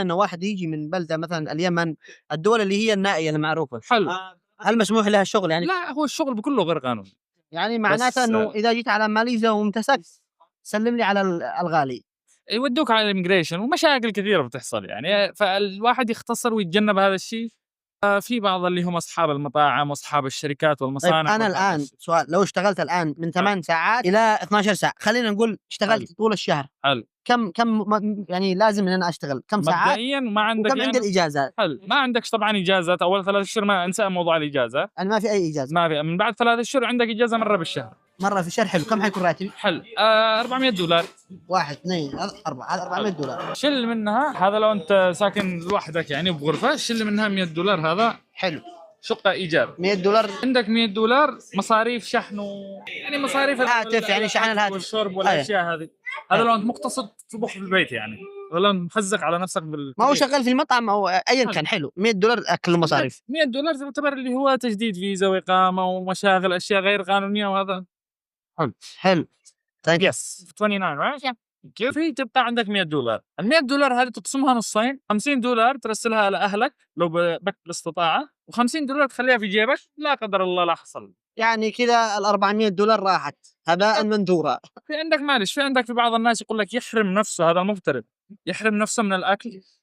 إنه واحد يجي من بلدة مثلًا اليمن، الدول اللي هي النائية المعروفة، حلو. هل مسموح لها الشغل يعني؟ لا، هو الشغل بكله غير قانوني. يعني معناته بس إنه إذا جيت على ماليزيا وامتسكت سلّم لي على الغالي. يودوك على الإميجريشن ومشاكل كثيرة بتحصل يعني، فالواحد يختصر ويتجنب هذا الشيء. في بعض اللي هم أصحاب المطاعم وأصحاب الشركات طيب والمصانع أنا وهذا الآن الشيء. سؤال، لو اشتغلت الآن من حلو. 8 ساعات إلى 12 ساعة، خلّينا نقول حلو. اشتغلت طول الشهر، حلو. كم يعني لازم إن أنا أشتغل، كم ساعات مبدئيًا ما عندك وكم عندي يعني. الإجازات؟ حلو، ما عندكش طبعًا إجازات أول 3 أشهر، ما انسى موضوع الإجازة. أنا ما في أي إجازة، ما في، من بعد 3 أشهر عندك إجازة مرة بالشهر. مرّة في الشهر حلو، كم حيكون راتبي؟ حلو. $400. 1، 2، 4 هذا حلو. $400 شِل منها، هذا لو أنت ساكن لوحدك يعني بغرفة، شِل منها $100 هذا حلو، شقة إيجار. $100 عندك $100 مصاريف شحن يعني مصاريف هاتف يعني شحن الأكل الهاتف، والشرب أيوه، والأشياء هذه. هذا حلو، لو أنت مقتصد تطبخ في البيت يعني، والّا محزّق على نفسك ما هو بالكثير. شغال في المطعم أو أيًا حلو. كان حلو، $100 أكل ومصاريف، $100 تعتبر اللي هو تجديد فيزا وإقامة ومشاغل أشياء غير قانونية وهذا. حلو. حلو، طيب Yes 29 right yeah. كيف هي تبقى عندك $100. ال$100 هذه تقسمها نصين، $50 ترسلها لأهلك لو بك الاستطاعة، و$50 تخليها في جيبك لا قدر الله لا حصل. يعني كذا ال$400 راحت هباءً منثورًا. في عندك معلش، في عندك في بعض الناس يقول لك يحرم نفسه، هذا المغترب يحرم نفسه من الأكل